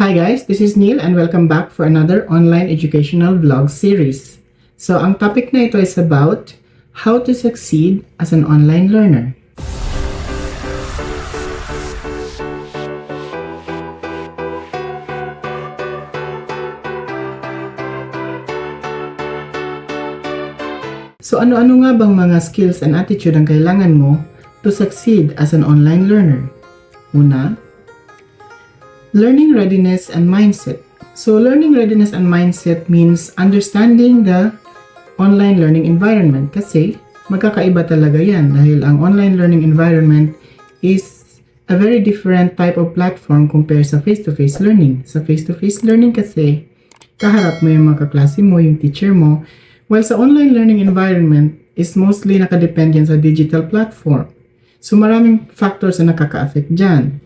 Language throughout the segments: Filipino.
Hi guys, this is Neil and welcome back for another online educational vlog series. So, ang topic na ito is about how to succeed as an online learner. So, ano-ano nga bang mga skills and attitude ang kailangan mo to succeed as an online learner? Una, learning readiness and mindset. So, learning readiness and mindset means understanding the online learning environment kasi magkakaiba talaga yan dahil ang online learning environment is a very different type of platform compared sa face-to-face learning. Sa face-to-face learning kasi, kaharap mo yung mga kaklase mo, yung teacher mo, while sa online learning environment is mostly nakadepend yan sa digital platform. So, maraming factors na nakaka-affect dyan.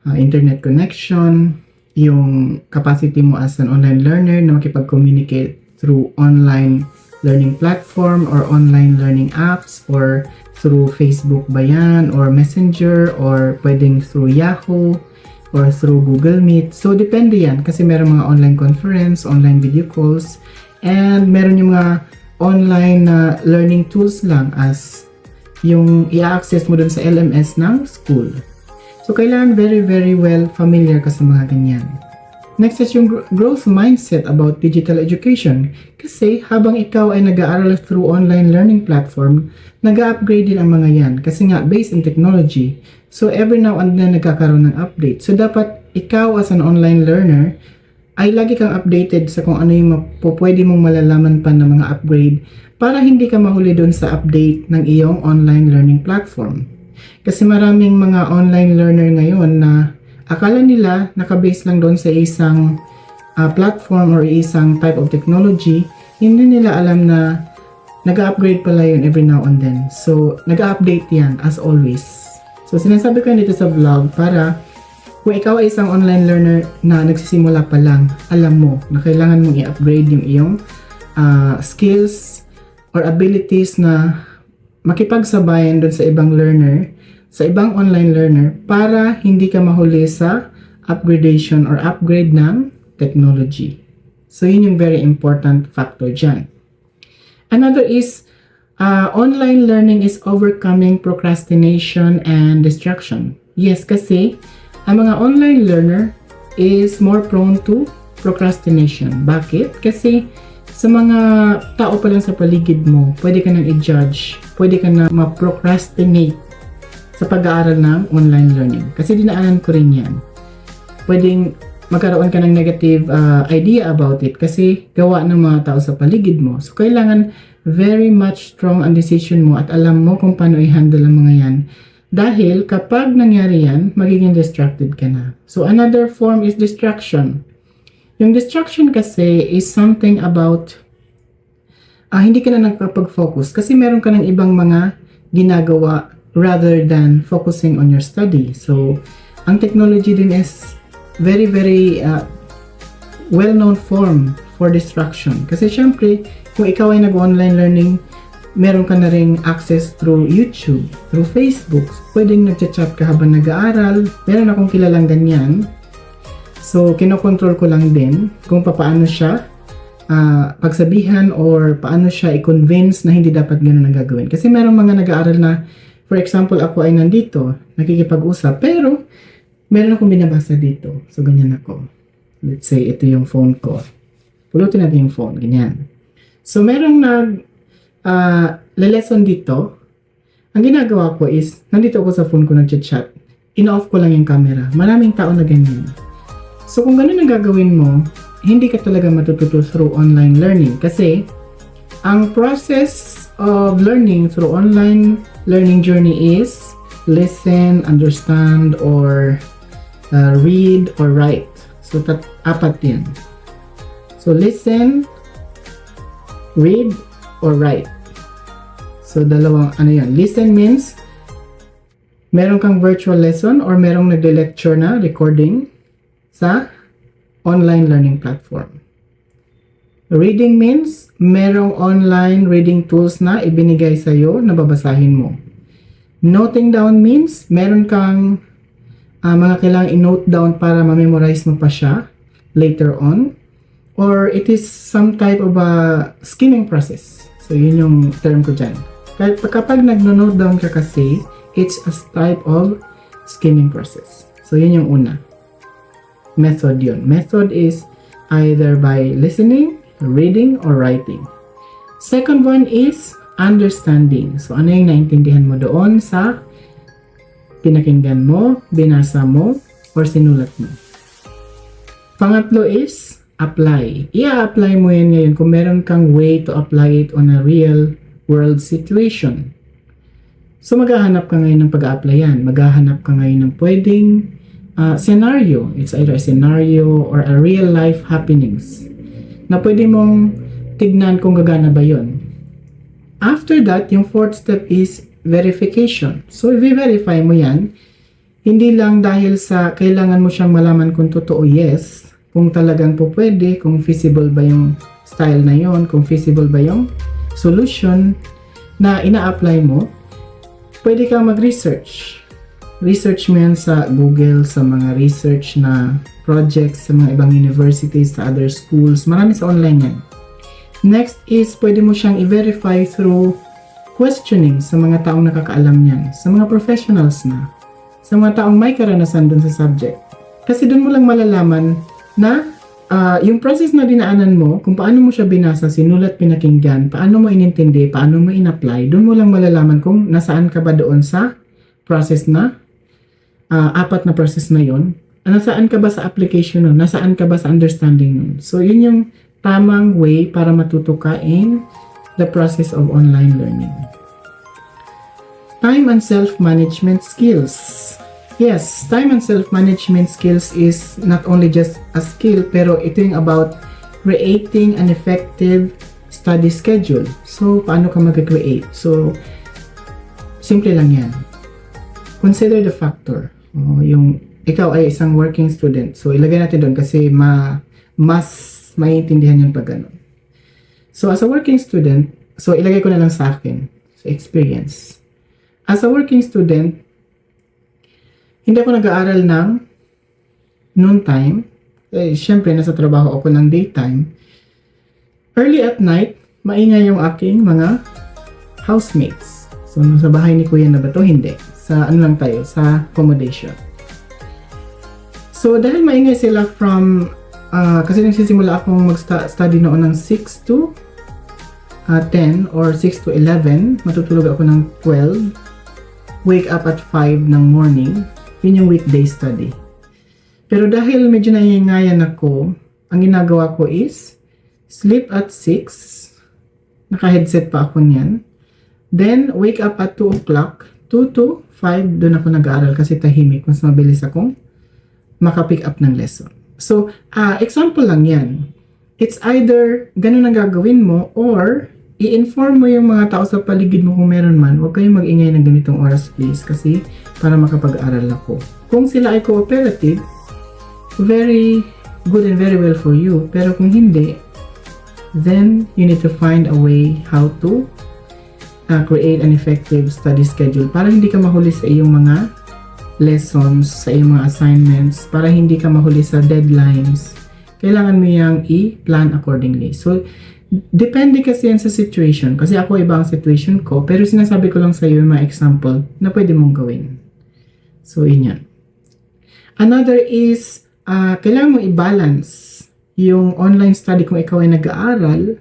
Internet connection, yung capacity mo as an online learner na makipag-communicate through online learning platform or online learning apps or through Facebook ba yan or Messenger or pwedeng through Yahoo or through Google Meet. So, depende yan kasi meron mga online conference, online video calls, and meron yung mga online learning tools lang as yung i-access mo dun sa LMS ng school. So, kailangan very well familiar ka sa mga ganyan. Next is yung growth mindset about digital education. Kasi habang ikaw ay nag-aaral through online learning platform, nag-upgrade din ang mga yan. Kasi nga, based on technology. So, every now and then nagkakaroon ng update. So, dapat ikaw as an online learner ay lagi kang updated sa kung ano yung pwede mong malalaman pa ng mga upgrade para hindi ka mahuli doon sa update ng iyong online learning platform. Kasi maraming mga online learner ngayon na akala nila nakabase lang doon sa isang platform or isang type of technology, hindi nila alam na nag-upgrade pala yun every now and then. So, nag-update yan as always. So, sinasabi ko dito sa vlog para kung ikaw ay isang online learner na nagsisimula pa lang, alam mo na kailangan mong i-upgrade yung iyong skills or abilities na makipagsabayan doon sa ibang learner, sa ibang online learner para hindi ka mahuli sa upgradation or upgrade ng technology. So, yun yung very important factor dyan. Another is, online learning is overcoming procrastination and distraction. Yes, kasi ang mga online learner is more prone to procrastination. Bakit? Kasi sa mga tao pa lang sa paligid mo, pwede ka nang i-judge, pwede ka na ma-procrastinate sa pag-aaral ng online learning. Kasi dinaanan ko rin yan. Pwedeng magkaroon ka ng negative idea about it kasi gawa ng mga tao sa paligid mo. So, kailangan very much strong ang decision mo at alam mo kung paano i-handle ang mga yan. Dahil kapag nangyari yan, magiging distracted ka na. So, another form is distraction. Yung distraction kasi is something about hindi ka na nakapag-focus kasi meron ka ng ibang mga ginagawa rather than focusing on your study. So, ang technology din is very well-known form for distraction. Kasi syempre, kung ikaw ay nag-online learning, meron ka na ring access through YouTube, through Facebook. Pwedeng nagchat-chat ka habang nag-aaral. Meron akong kilalang ganyan. So, kinokontrol ko lang din kung paano siya pagsabihan or paano siya i-convince na hindi dapat ganun ang gagawin. Kasi meron mga nag-aaral na, for example, ako ay nandito, nakikipag-usap, pero meron akong binabasa dito. So, ganyan ako. Let's say, ito yung phone ko. Pulutin natin yung phone, ganyan. So, merong lesson dito. Ang ginagawa ko is, nandito ako sa phone ko nag-chat. In-off ko lang yung camera. Maraming tao na ganyan. So, kung ganun ang gagawin mo, hindi ka talaga matututo through online learning. Kasi, ang process of learning through online learning journey is listen, understand, or read, or write. So, apat yan. So, listen, read, or write. So, dalawang yan. Listen means meron kang virtual lesson or merong nagde-lecture na recording sa online learning platform. Reading means merong online reading tools na ibinigay sa'yo na babasahin mo. Noting down means meron kang mga kailangan i-note down para ma-memorize mo pa siya later on, or it is some type of a skimming process. So yun yung term ko dyan. Kapag nag-note down ka kasi, it's a type of skimming process. So yun yung una. Method yun. Method is either by listening, reading, or writing. Second one is understanding. So ano yung naintindihan mo doon sa pinakinggan mo, binasa mo, or sinulat mo. Pangatlo is apply. I-apply mo yan ngayon kung meron kang way to apply it on a real world situation. So maghahanap ka ngayon ng pag-a-applyan. Maghahanap ka ngayon ng pwedeng scenario. It's either a scenario or a real life happenings na pwede mong tignan kung gagana ba yun. After that, yung fourth step is verification. So, i-verify mo yan, hindi lang dahil sa kailangan mo siyang malaman kung totoo, yes, kung talagang po pwede, kung feasible ba yung style na yon, kung feasible ba yung solution na ina-apply mo, pwede kang mag-research. Research mo yan sa Google, sa mga research na projects, sa mga ibang universities, sa other schools, marami sa online yan. Next is, pwede mo siyang i-verify through questioning sa mga taong nakakaalam niyan, sa mga professionals na, sa mga taong may karanasan dun sa subject. Kasi dun mo lang malalaman na yung process na dinaanan mo, kung paano mo siya binasa, sinulat, pinakinggan, paano mo inintindi, paano mo in-apply, dun mo lang malalaman kung nasaan ka ba doon sa process na, apat na process na yon, nasaan ka ba sa application nun, nasaan ka ba sa understanding nun. So yun yung tamang way para matuto ka in the process of online learning. Time and self-management skills. Yes, time and self-management skills is not only just a skill, pero ito yung about creating an effective study schedule. So, paano ka mag-create? So, simple lang yan. Consider the factor. Yung ikaw ay isang working student. So, ilagay natin doon kasi mas maiintindihan yung pag ganun. So, as a working student, so ilagay ko na lang sa akin, sa experience. As a working student, hindi ako nag-aaral ng noon time. Siyempre, nasa trabaho ako ng daytime. Early at night, maingay yung aking mga housemates. So, sa bahay ni Kuya na ba to? Hindi. Sa ano lang tayo, sa accommodation. So, dahil maingay sila from, kasi nagsisimula akong mag-study noon ng 6 to 10 or 6 to 11, matutulog ako ng 12, wake up at 5 ng morning, yun yung weekday study. Pero dahil medyo naiingayan ako, ang ginagawa ko is, sleep at 6, naka-headset pa ako niyan, then wake up at 2 o'clock, 2 to 5, doon ako nag-aaral kasi tahimik, mas mabilis akong makapick up ng lesson. So, example lang yan. It's either ganun ang gagawin mo or i-inform mo yung mga tao sa paligid mo kung meron man, huwag kayong mag-ingay ng ganitong oras please kasi para makapag-aral ako. Kung sila ay cooperative, very good and very well for you. Pero kung hindi, then you need to find a way how to create an effective study schedule para hindi ka mahuli sa iyong mga lessons, sa iyong mga assignments, para hindi ka mahuli sa deadlines. Kailangan mo yung i-plan accordingly. So, depende kasi yan sa situation. Kasi ako iba ang situation ko, pero sinasabi ko lang sa iyo yung mga example na pwede mong gawin. So, yun yan. Another is, kailangan mong i-balance yung online study kung ikaw ay nag-aaral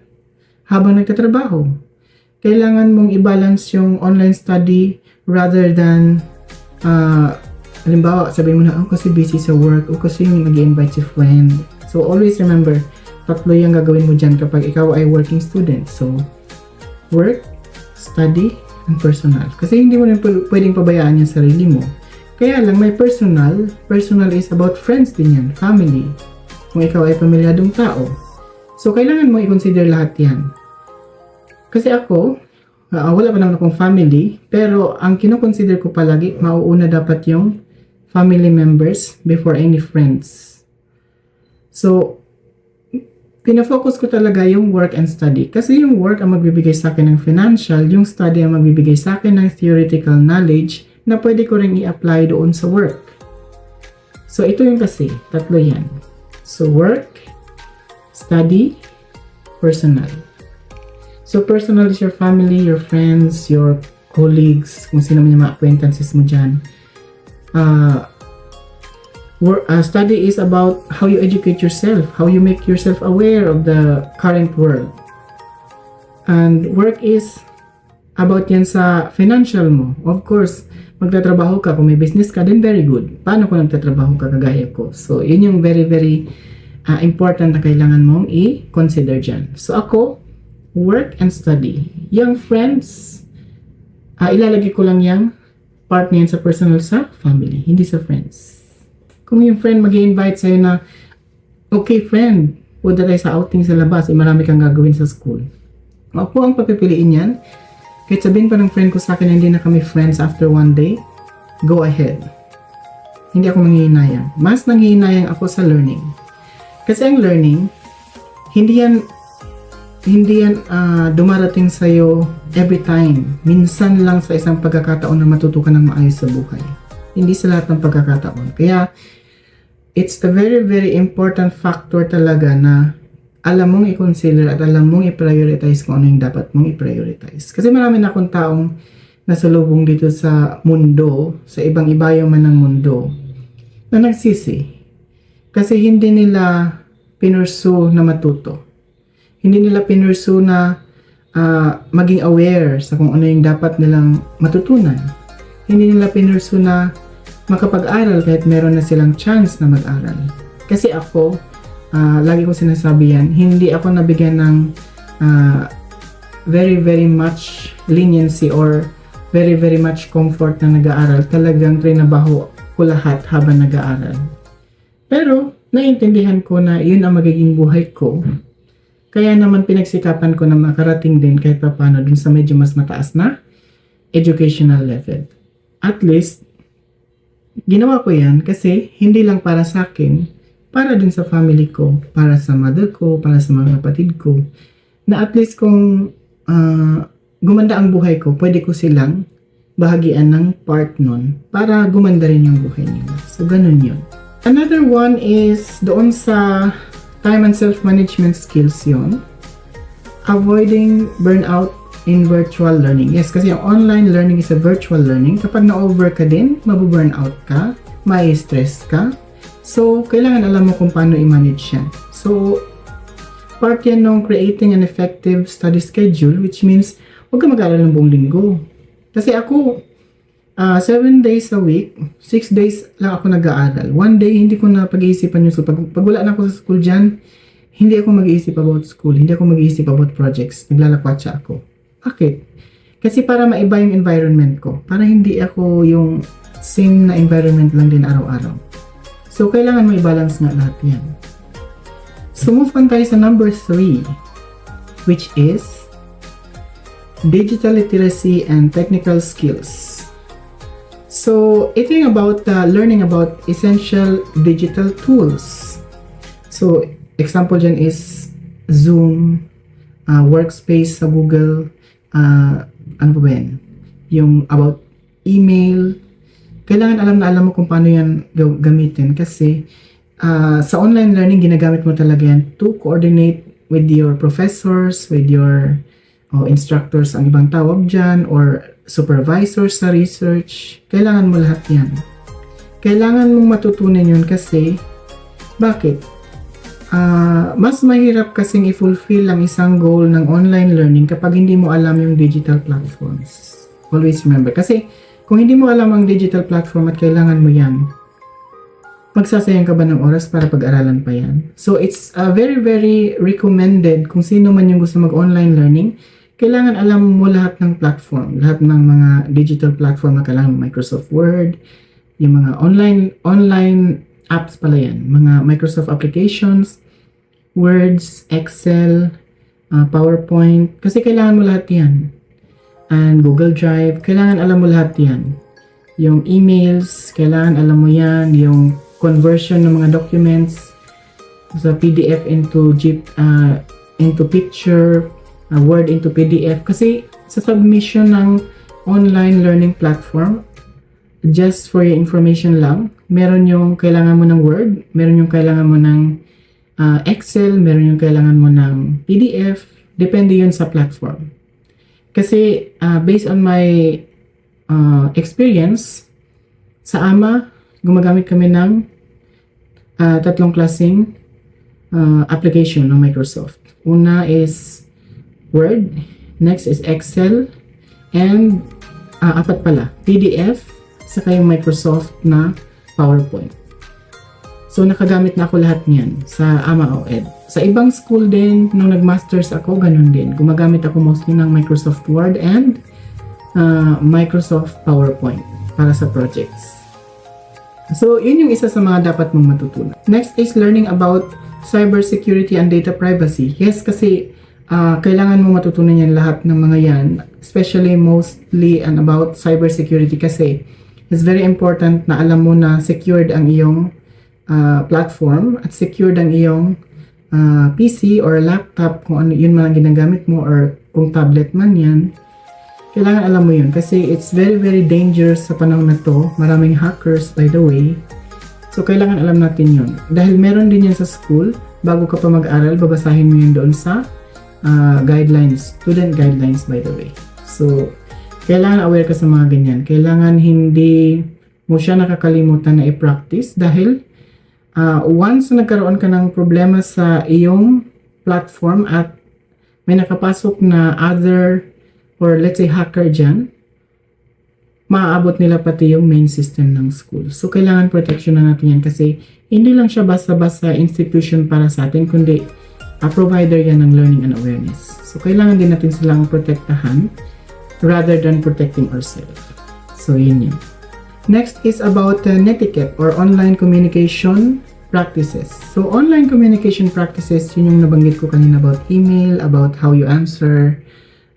habang nagtatrabaho. Kailangan mong i-balance yung online study rather than, halimbawa, sabihin mo na, kasi busy sa work, o kasi yung nag-invite si friend. So, always remember, tatlo yung gagawin mo dyan kapag ikaw ay working student. So, work, study, and personal. Kasi hindi mo rin pwedeng pabayaan yung sarili mo. Kaya lang, may personal. Personal is about friends din yan, family. Kung ikaw ay pamilyadong tao. So, kailangan mo i-consider lahat yan. Kasi ako, wala pa naman akong family, pero ang kinoconsider ko palagi, mauuna dapat yung family members before any friends. So, pinafocus ko talaga yung work and study. Kasi yung work ang magbibigay sa akin ng financial, yung study ang magbibigay sa akin ng theoretical knowledge na pwede ko rin i-apply doon sa work. So, ito yung kasi, tatlo yan. So, work, study, personal. So, personal is your family, your friends, your colleagues, kung sino man yung mga acquaintances mo dyan. Study is about how you educate yourself, how you make yourself aware of the current world. And work is about yan sa financial mo. Of course, magtatrabaho ka, kung may business ka, then very good. Paano kung nagtatrabaho ka kagaya ko? So, yun yung very, very important na kailangan mong i-consider dyan. So, ako, work and study. Yung friends, ilalagay ko lang yung part na yan sa personal sa family, hindi sa friends. Kung yung friend mag-i-invite sa'yo na, okay friend, punta tayo sa outing sa labas, marami kang gagawin sa school. Ako ang papipiliin yan. Kahit sabihin pa ng friend ko sa akin, hindi na kami friends after one day, go ahead. Hindi ako manghihinayang. Mas nanghihinayang ako sa learning. Kasi ang learning, hindi yan dumarating sa'yo every time. Minsan lang sa isang pagkakataon na matutukan ng maayos sa buhay. Hindi sa lahat ng pagkakataon. Kaya, it's a very, very important factor talaga na alam mong i-consider at alam mong i-prioritize kung ano yung dapat mong i-prioritize. Kasi marami na akong taong nasalubong dito sa mundo, sa ibang ibayo man ng mundo, na nagsisi. Kasi hindi nila pinursu na matuto. Hindi nila pinursu na maging aware sa kung ano yung dapat nilang matutunan. Hindi nila pinursu na makapag-aral kahit meron na silang chance na mag-aral. Kasi ako, lagi ko sinasabi yan, hindi ako nabigyan ng very, very much leniency or very, very much comfort na nag-aaral. Talagang trinabaho ko lahat habang nag-aaral. Pero, naiintindihan ko na yun ang magiging buhay ko. Kaya naman pinagsikapan ko na makarating din kahit pa paano dun sa medyo mas mataas na educational level. At least, ginawa ko yan kasi hindi lang para sa akin, para din sa family ko, para sa mother ko, para sa mga kapatid ko, na at least kung gumanda ang buhay ko, pwede ko silang bahagian ng part nun para gumanda rin yung buhay nila. So, ganun yun. Another one is doon sa time and self-management skills yun. Avoiding burnout in virtual learning. Yes, kasi yung online learning is a virtual learning. Kapag na-over ka din, mabu-burnout ka, may stress ka. So, kailangan alam mo kung paano i-manage yan. So, part yan ng creating an effective study schedule, which means huwag ka mag-aaral ng buong linggo. Kasi ako, 7 days a week, 6 days lang ako nag-aaral. One day, hindi ko na pag-iisipan yung school. Pag wala na ako sa school dyan, hindi ako mag-iisip about school. Hindi ako mag-iisip about projects. Naglalakwatsa ako. Bakit? Kasi para maiba yung environment ko. Para hindi ako yung same na environment lang din araw-araw. So, kailangan mo i-balance nga lahat yan. So, move on tayo sa number 3, which is digital literacy and technical skills. So, ito yung about learning about essential digital tools. So, example dyan is Zoom, Workspace sa Google, ano pa ba yan? Yung about email. Kailangan alam mo kung paano yan gamitin kasi sa online learning, ginagamit mo talaga yan to coordinate with your professors, with your instructors, ang ibang tawag dyan, or supervisors sa research. Kailangan mo lahat yan. Kailangan mong matutunan yun kasi bakit? Mas mahirap kasing i-fulfill ang isang goal ng online learning kapag hindi mo alam yung digital platforms. Always remember. Kasi kung hindi mo alam ang digital platform at kailangan mo yan, magsasayang ka ba ng oras para pag-aralan pa yan? So, it's very, very recommended kung sino man yung gusto mag-online learning, kailangan alam mo lahat ng platform, lahat ng mga digital platform na kailangan, Microsoft Word, yung mga online apps pala yan, mga Microsoft applications, Words, Excel, PowerPoint, kasi kailangan mo lahat yan. And Google Drive, kailangan alam mo lahat yan. Yung emails, kailangan alam mo yan, yung conversion ng mga documents sa PDF into picture, Word into PDF. Kasi sa submission ng online learning platform, just for your information lang, meron yung kailangan mo ng Word, meron yung kailangan mo ng Excel, meron yung kailangan mo ng PDF, depende yun sa platform. Kasi based on my experience, sa AMA, gumagamit kami ng tatlong klaseng application ng Microsoft. Una is Word, next is Excel, and apat pala, PDF, saka yung Microsoft na PowerPoint. So, nakagamit na ako lahat niyan sa AMA OED. Sa ibang school din, nung nag-masters ako, ganun din. Gumagamit ako mostly ng Microsoft Word and Microsoft PowerPoint para sa projects. So, yun yung isa sa mga dapat mong matutunan. Next is learning about cybersecurity and data privacy. Yes, kasi kailangan mo matutunan yan lahat ng mga yan, especially mostly and about cybersecurity kasi it's very important na alam mo na secured ang iyong platform at secured ang iyong PC or laptop, kung ano yun man ang ginagamit mo or kung tablet man yan. Kailangan alam mo yun kasi it's very very dangerous sa panahon na to. Maraming hackers by the way. So kailangan alam natin yun. Dahil meron din yan sa school, bago ka pa mag-aral, babasahin mo yun doon sa guidelines, student guidelines by the way. So kailangan aware ka sa mga ganyan. Kailangan hindi mo siya nakakalimutan na i-practice dahil once na nagkaroon ka ng problema sa iyong platform at may nakapasok na other or let's say hacker dyan, maaabot nila pati yung main system ng school. So, kailangan protection na natin yan kasi hindi lang siya basta-basta institution para sa atin, kundi provider yan ng learning and awareness. So, kailangan din natin silang protektahan rather than protecting ourselves. So, yun yun. Next is about netiquette or online communication practices. So, online communication practices, yun yung nabanggit ko kanina about email, about how you answer,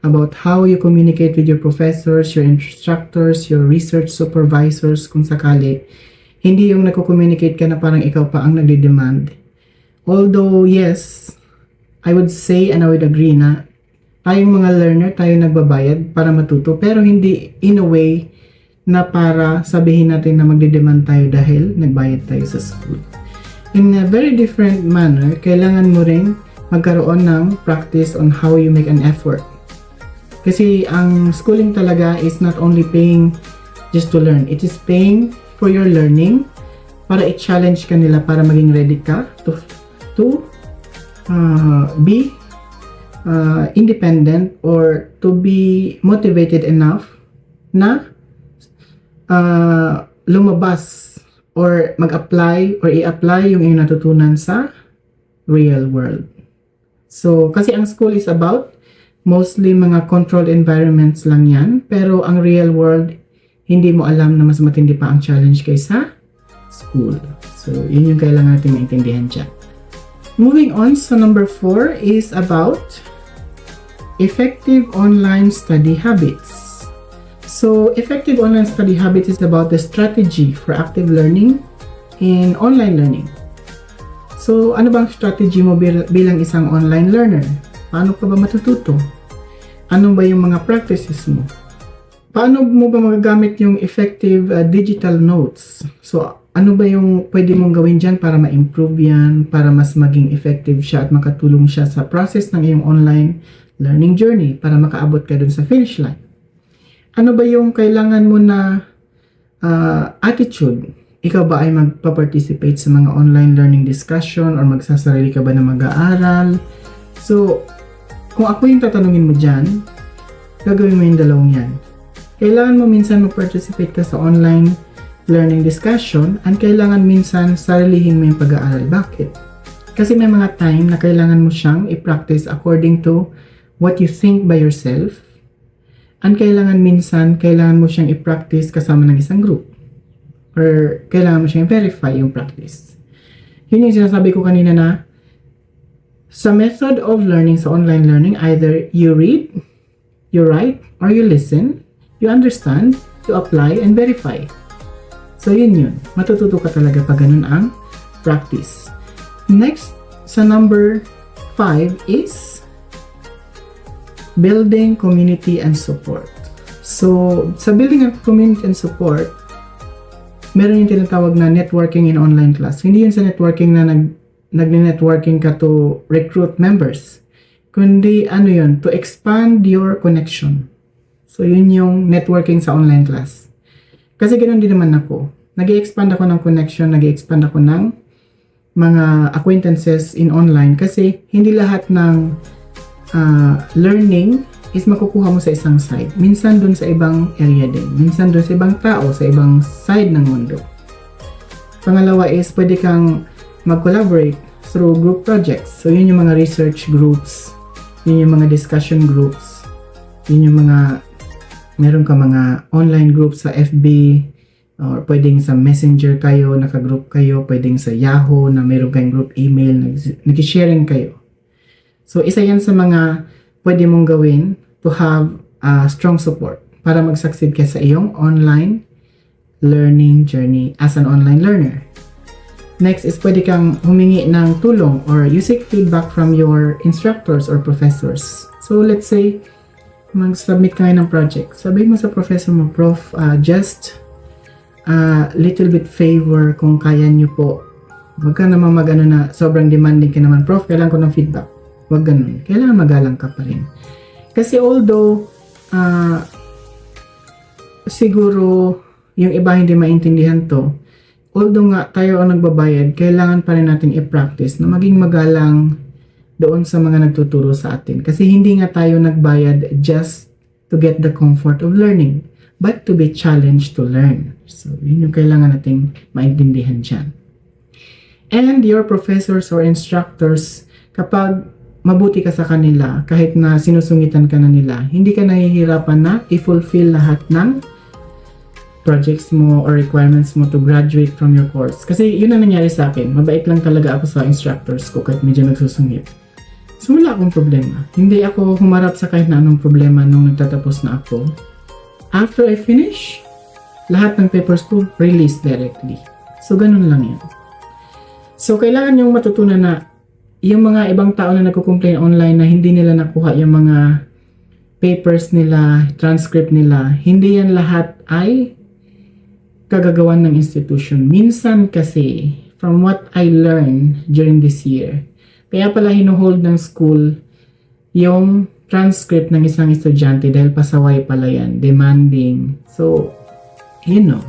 about how you communicate with your professors, your instructors, your research supervisors kung sakali. Hindi yung nagko-communicate ka na parang ikaw pa ang nagde-demand. Although, yes, I would say and I would agree na tayong mga learner, tayo nagbabayad para matuto, pero hindi in a way na para sabihin natin na magde-demand tayo dahil nagbayad tayo sa school. In a very different manner, kailangan mo ring magkaroon ng practice on how you make an effort. Kasi ang schooling talaga is not only paying just to learn. It is paying for your learning para i-challenge ka nila para maging ready ka to be independent or to be motivated enough na lumabas or mag-apply or i-apply yung iyong natutunan sa real world. So, kasi ang school is about mostly mga controlled environments lang yan, pero ang real world, hindi mo alam na mas matindi pa ang challenge kaysa school. So, yun yung kailangan natin maintindihan dyan. Moving on, so number 4 is about effective online study habits. So, effective online study habits is about the strategy for active learning in online learning. So, ano bang strategy mo bilang isang online learner? Paano ka ba matututo? Ano ba yung mga practices mo? Paano mo ba magagamit yung effective digital notes? So, ano ba yung pwede mong gawin dyan para ma-improve yan, para mas maging effective siya at makatulong siya sa process ng iyong online learning journey para makaabot ka dun sa finish line? Ano ba yung kailangan mo na attitude? Ikaw ba ay magpa-participate sa mga online learning discussion or magsasarili ka ba na mag-aaral? So, kung ako yung tatanungin mo dyan, gagawin mo yung dalawang yan. Kailangan mo minsan mag-participate ka sa online learning discussion and kailangan minsan sarilihin mo yung pag-aaral. Bakit? Kasi may mga time na kailangan mo siyang i-practice according to what you think by yourself and kailangan mo siyang i-practice kasama ng isang group or kailangan mo siyang i-verify yung practice. Yun yung sinasabi ko kanina na sa method of learning sa online learning, either you read, you write, or you listen, you understand, you apply, and verify. So, yun. Matututo ka talaga pag ganun ang practice. Next, sa number 5 is building community and support. So, sa building of community and support, meron yung tinatawag na networking in online class. Hindi yun sa networking na nagne-networking ka to recruit members. Kundi ano yun, to expand your connection. So yun yung networking sa online class. Kasi ganoon din naman ako. Nag-i-expand ako ng connection, nag-i-expand ako ng mga acquaintances in online kasi hindi lahat ng learning is makukuha mo sa isang side. Minsan dun sa ibang area din. Minsan dun sa ibang tao, sa ibang side ng mundo. Pangalawa is pwede kang mag-collaborate through group projects. So yun yung mga research groups, yun yung mga discussion groups, yun yung mga meron ka mga online groups sa FB, or pwedeng sa Messenger kayo, naka-group kayo, pwedeng sa Yahoo na meron kayong group email, nag-sharing kayo. So isa yan sa mga pwede mong gawin to have strong support para mag-succeed ka sa iyong online learning journey as an online learner. Next is pwede kang humingi ng tulong or you seek feedback from your instructors or professors. So let's say, mag-submit ka ng project. Sabihin mo sa professor mo, Prof, just little bit favor kung kaya nyo po. Huwag ka naman mag-ano na sobrang demanding ka naman, Prof, kailangan ko ng feedback. Huwag ganun. Kailangan magalang ka pa rin. Kasi although siguro yung iba hindi maintindihan to, although nga tayo ang nagbabayad, kailangan pa rin natin i-practice na maging magalang doon sa mga nagtuturo sa atin. Kasi hindi nga tayo nagbayad just to get the comfort of learning, but to be challenged to learn. So, yun yung kailangan nating maintindihan dyan. And your professors or instructors, kapag mabuti ka sa kanila, kahit na sinusungitan ka na nila, hindi ka nahihirapan na i-fulfill lahat ng projects mo or requirements mo to graduate from your course. Kasi yun ang nangyari sa akin. Mabait lang talaga ako sa instructors ko kahit medyo nagsusungit. So wala akong problema. Hindi ako humarap sa kahit na anong problema nung nagtatapos na ako. After I finish, lahat ng papers ko release directly. So ganun lang yan. So kailangan yung matutunan na yung mga ibang tao na nagko-complain online na hindi nila nakuha yung mga papers nila, transcript nila, hindi yan lahat ay kagagawan ng institution. Minsan kasi, from what I learned during this year, kaya pala hinuhold ng school yung transcript ng isang estudyante dahil pasaway pala yan, demanding. So, you know.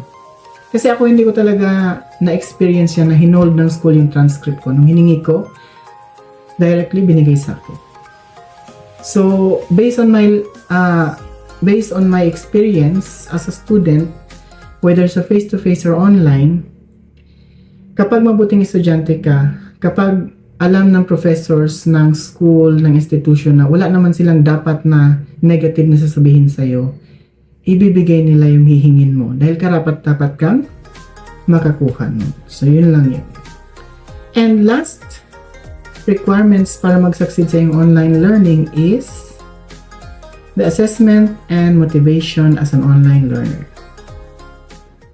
Kasi ako hindi ko talaga na-experience yan na hinold ng school yung transcript ko. Nung hiningi ko, directly binigay sa akin. So, based on my experience as a student, whether sa face-to-face or online, kapag mabuting estudyante ka, kapag alam ng professors ng school, ng institution na wala naman silang dapat na negative na sasabihin sa'yo, ibibigay nila yung hihingin mo dahil karapat-dapat kang makakuha nun. So, yun lang yun. And last requirements para mag-succeed sa iyong online learning is the assessment and motivation as an online learner.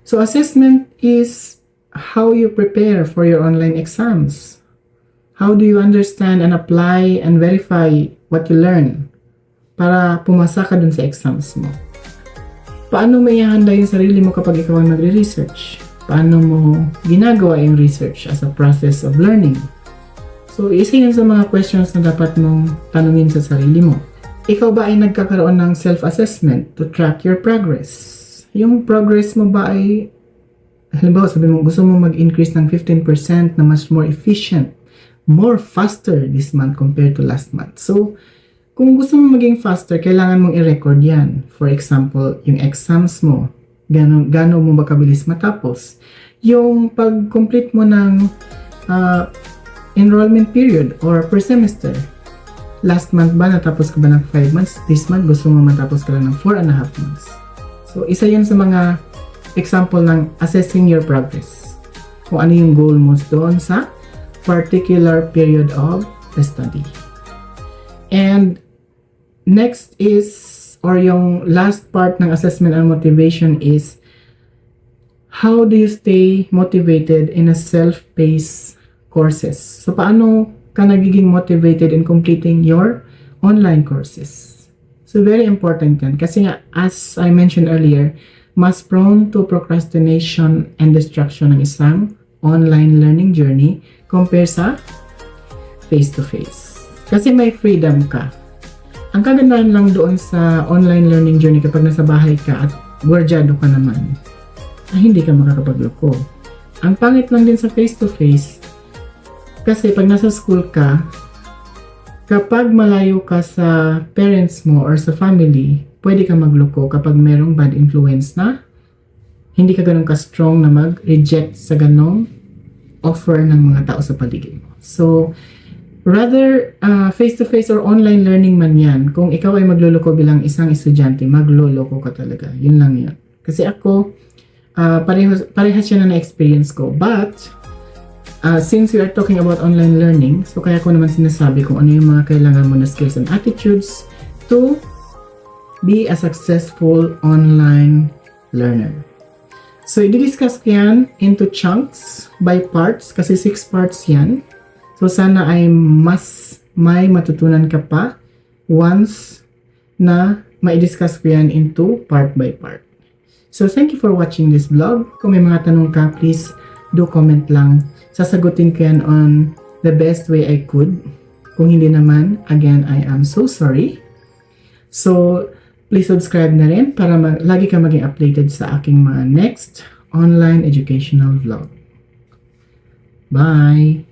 So, assessment is how you prepare for your online exams. How do you understand and apply and verify what you learn para pumasa ka dun sa exams mo? Paano mo ihahanda yung sarili mo kapag ikaw ang nagre-research? Paano mo ginagawa yung research as a process of learning? So, isa yun sa mga questions na dapat mong tanungin sa sarili mo. Ikaw ba ay nagkakaroon ng self-assessment to track your progress? Yung progress mo ba ay, halimbawa sabi mo, gusto mo mag-increase ng 15% na much more efficient, more faster this month compared to last month. So, kung gusto mo maging faster, kailangan mong i-record yan. For example, yung exams mo, gano'n mo ba kabilis matapos? Yung pag-complete mo ng enrollment period or per semester. Last month ba natapos ka ba ng 5 months? This month gusto mo matapos ka lang ng 4.5 months. So, isa yun sa mga example ng assessing your progress. Kung ano yung goal mo doon sa particular period of the study. And next is, or yung last part ng assessment and motivation is, how do you stay motivated in a self-paced courses? So, paano ka nagiging motivated in completing your online courses? So, very important yan. Kasi nga, as I mentioned earlier, mas prone to procrastination and distraction ng isang online learning journey compare sa face-to-face. Kasi may freedom ka. Ang kagandahan lang doon sa online learning journey kapag nasa bahay ka at gwardyado ka naman, ay hindi ka makakapagloko. Ang pangit lang din sa face-to-face, kasi pag nasa school ka, kapag malayo ka sa parents mo or sa family, pwede ka magloko kapag merong bad influence na hindi ka ganun ka-strong na mag-reject sa ganong offer ng mga tao sa paligid mo. So, rather face-to-face or online learning man yan, kung ikaw ay magloloko bilang isang estudyante, magloloko ka talaga. Yun lang yan. Kasi ako, parehas siya na na-experience ko. But, since we are talking about online learning, so kaya ko naman sinasabi kung ano yung mga kailangan mo na skills and attitudes to be a successful online learner. So, i-discuss ko yan into chunks by parts kasi 6 parts yan. So, sana ay mas may matutunan ka pa once na ma-discuss ko yan into part by part. So, thank you for watching this vlog. Kung may mga tanong ka, please do comment lang. Sasagutin ko yan on the best way I could. Kung hindi naman, again, I am so sorry. So, please subscribe na rin para lagi ka maging updated sa aking mga next online educational vlog. Bye!